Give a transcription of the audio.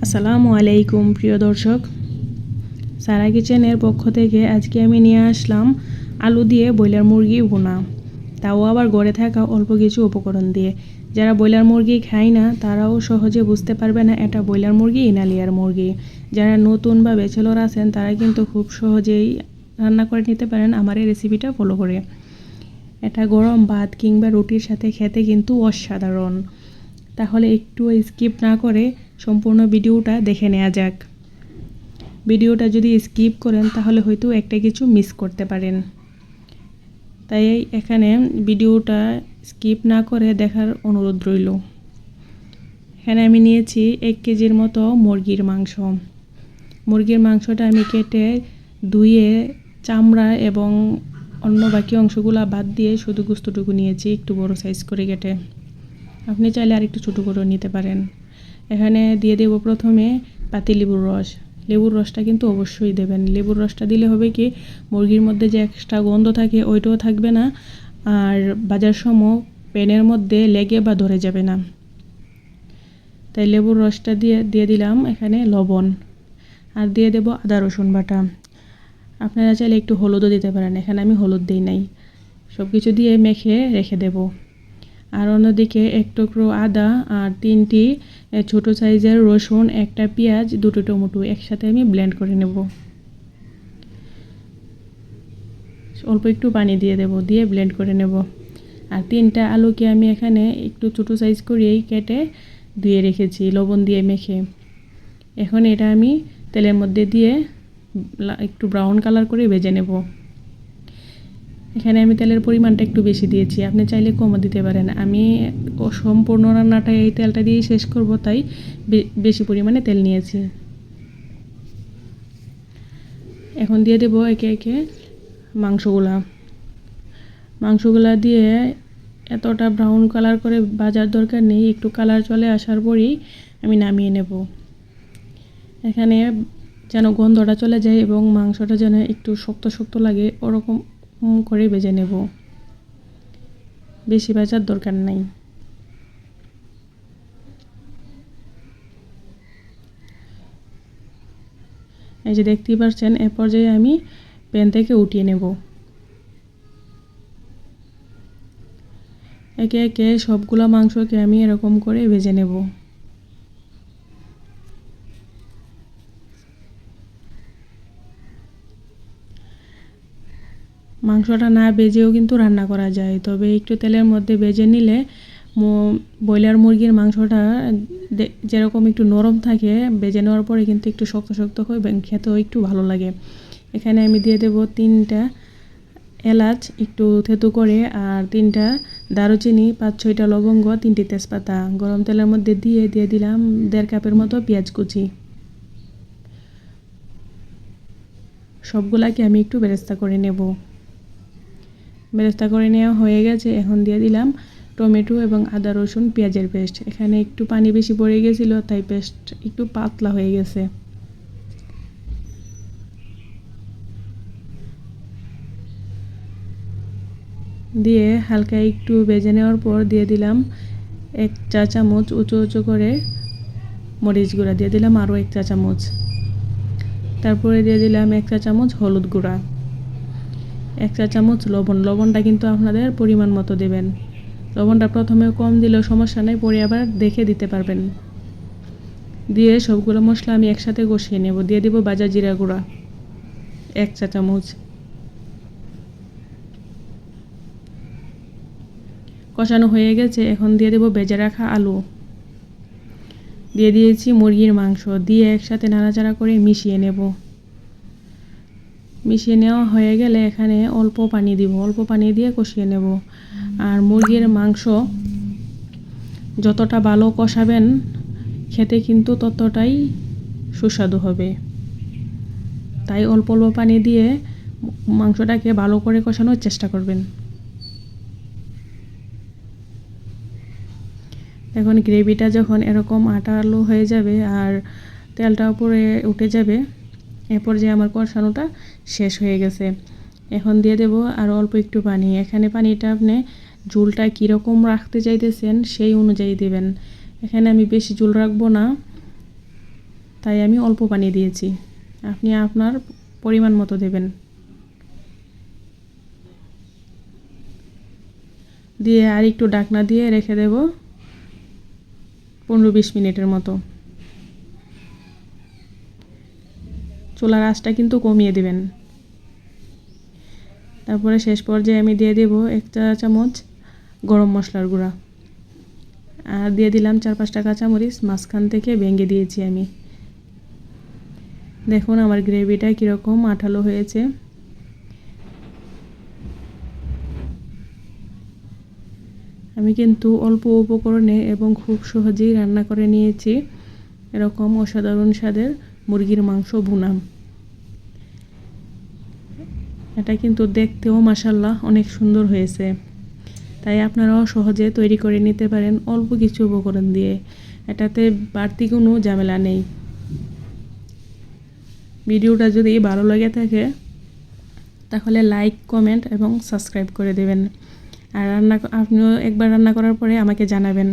আসসালামু আলাইকুম প্রিয় দর্শক, সারা কিচেনের পক্ষ থেকে আজকে আমি নিয়ে আসলাম আলু দিয়ে ব্রয়লার মুরগি ভুনা, তাও আবার ঘরে থাকা অল্প কিছু উপকরণ দিয়ে। যারা ব্রয়লার মুরগি খায় না তারাও সহজে বুঝতে পারবে না এটা ব্রয়লার মুরগি না লেয়ার মুরগি। যারা নতুন বা ব্যাচেলর আছেন তারা কিন্তু খুব সহজেই রান্না করে নিতে পারেন আমার এই রেসিপিটা ফলো করে। এটা গরম ভাত কিংবা রুটির সাথে খেতে কিন্তু অসাধারণ। তাহলে একটু স্কিপ না করে সম্পূর্ণ ভিডিওটা দেখে নেওয়া যাক। ভিডিওটা যদি স্কিপ করেন তাহলে হয়তো একটা কিছু মিস করতে পারেন, তাই এখানে ভিডিওটা স্কিপ না করে দেখার অনুরোধ রইল। এখানে আমি নিয়েছি 1 কেজির মতো মুরগির মাংস। মুরগির মাংসটা আমি কেটে ধুয়ে চামড়া এবং অন্য বাকি অংশগুলো বাদ দিয়ে শুধু গোস্তটুকু নিয়েছি, একটু বড় সাইজ করে কেটে। আপনি চাইলে আর একটু ছোটো করে নিতে পারেন। এখানে দিয়ে দেব প্রথমে পাতিলেবুর রস। লেবুর রসটা কিন্তু অবশ্যই দেবেন। লেবুর রসটা দিলে হবে কি, মুরগির মধ্যে যে এক্সট্রা গন্ধ থাকে ওইটাও থাকবে না, আর ভাজার সময় প্যানের মধ্যে লেগে বা ধরে যাবে না। তাই লেবুর রসটা দিয়ে দিলাম এখানে লবণ, আর দিয়ে দেব আদা রসুন বাটা। আপনারা চাইলে একটু হলুদও দিতে পারেন, এখানে আমি হলুদ দিই নাই। সব কিছু দিয়ে মেখে রেখে দেব। আর অন্যদিকে 1 টুকরো আদা আর 3টি ছোট সাইজের রসুন, একটা পেঁয়াজ, 2টো টমেটো একসাথে আমি ব্লেন্ড করে নেব। অল্প একটু পানি দিয়ে দেব, দিয়ে ব্লেন্ড করে নেব। আর 3টা আলুকে আমি এখানে একটু ছোট সাইজ করেই কেটে ধুয়ে রেখেছি লবণ দিয়ে মেখে। এখন এটা আমি তেলের মধ্যে দিয়ে একটু ব্রাউন কালার করে ভেজে নেব। এখানে আমি তেলের পরিমাণটা একটু বেশি দিয়েছি, আপনি চাইলে কমও দিতে পারেন। আমি সম্পূর্ণ রান্নাটা এই তেলটা দিয়েই শেষ করব, তাই বেশি পরিমাণে তেল নিয়েছি। এখন দিয়ে দেব একে একে মাংসগুলা দিয়ে এতটা ব্রাউন কালার করে ভাজার দরকার নেই, একটু কালার চলে আসার পরেই আমি নামিয়ে নেব। এখানে যেন গন্ধটা চলে যায় এবং মাংসটা যেন একটু শক্ত শক্ত লাগে ওরকম করে ভেজে নেব, বেশি ভাজার দরকার নাই। এই যে দেখতেই পাচ্ছেন, এ পর্যায়ে আমি প্যান থেকে উঠিয়ে নেব। একে একে সবগুলো মাংসকে আমি এরকম করে ভেজে নেব। মাংসটা না ভেজেও কিন্তু রান্না করা যায়, তবে একটু তেলের মধ্যে ভেজে নিলে ব্রয়লার মুরগির মাংসটা যেরকম একটু নরম থাকে, ভেজে নেওয়ার পরে কিন্তু একটু শক্ত শক্ত হয় এবং খেতেও একটু ভালো লাগে। এখানে আমি দিয়ে দেব 3টা এলাচ একটু থেতু করে, আর 3টা দারুচিনি, 5-6টা লবঙ্গ, 3টি তেজপাতা গরম তেলের মধ্যে দিয়ে দিলাম 1.5 কাপের মতো পেঁয়াজ কুচি। সবগুলাকে আমি একটু বেরেস্তা করে নেব। বেরেস্তা করে নেওয়া হয়ে গেছে। এখন দিয়ে দিলাম টমেটো এবং আদা রসুন পেঁয়াজের পেস্ট। এখানে একটু পানি বেশি পড়ে গেছিল, তাই পেস্ট একটু পাতলা হয়ে গেছে। দিয়ে হালকা একটু ভেজে নেওয়ার পর দিয়ে দিলাম 1 চা চামচ উঁচু উঁচু করে মরিচ গুঁড়া, দিয়ে দিলাম আরও 1 চা চামচ। তারপরে দিয়ে দিলাম 1 চা চামচ হলুদ গুঁড়া, 1 চা চামচ লবণ। লবণটা কিন্তু আপনাদের পরিমাণ মতো দেবেন। লবণটা প্রথমে কম দিলেও সমস্যা নেই, পরে আবার দেখে দিতে পারবেন। দিয়ে সবগুলো মশলা আমি একসাথে কষিয়ে নেব। দিয়ে দিব ভাজা জিরা গুঁড়া 1 চা চামচ। কষানো হয়ে গেছে। এখন দিয়ে দেব ভেজে রাখা আলু, দিয়ে দিয়েছি মুরগির মাংস, দিয়ে একসাথে নাড়াচাড়া করে মিশিয়ে নেব। মিশিয়ে নেওয়া হয়ে গেলে এখানে অল্প পানি দিব, অল্প পানি দিয়ে কষিয়ে নেব। আর মুরগির মাংস যতটা ভালো কষাবেন খেতে কিন্তু ততটাই সুস্বাদু হবে, তাই অল্প অল্প পানি দিয়ে মাংসটাকে ভালো করে কষানোর চেষ্টা করবেন। এখন গ্রেভিটা যখন এরকম আঠালো হয়ে যাবে আর তেলটা উপরে উঠে যাবে, এরপর যে আমার কষানোটা শেষ হয়ে গেছে। এখন দিয়ে দেব আর অল্প একটু পানি। এখানে পানিটা আপনি ঝোলটা কীরকম রাখতে চাইতেছেন সেই অনুযায়ী দেবেন। এখানে আমি বেশি ঝোল রাখবো না, তাই আমি অল্প পানি দিয়েছি। আপনি আপনার পরিমাণ মতো দেবেন। দিয়ে আর একটু ঢাকনা দিয়ে রেখে দেব 15-20 মিনিটের মতো। চুলার আঁচটা কিন্তু কমিয়ে দিবেন। তারপরে শেষ পর্যায়ে আমি দিয়ে দেব 1 চা চামচ গরম মশলার গুঁড়া, আর দিয়ে দিলাম 4-5টা কাঁচামরিচ মাঝখান থেকে ভেঙে দিয়েছি আমি। দেখুন আমার গ্রেভিটা কীরকম আঠালো হয়েছে। আমি কিন্তু অল্প উপকরণে এবং খুব সহজেই রান্না করে নিয়েছি এরকম অসাধারণ স্বাদের মুরগির মাংস ভুনা। এটা কিন্তু দেখতেও মাশাআল্লাহ অনেক সুন্দর হয়েছে। তাই আপনারাও সহজে তৈরি করে নিতে পারেন অল্প কিছু উপকরণ দিয়ে। এটাতে বাড়তি কোনো ঝামেলা নেই। ভিডিওটা যদি ভালো লাগে থাকে তাহলে লাইক, কমেন্ট এবং সাবস্ক্রাইব করে দেবেন। আর আপনিও একবার রান্না করার পরে আমাকে জানাবেন।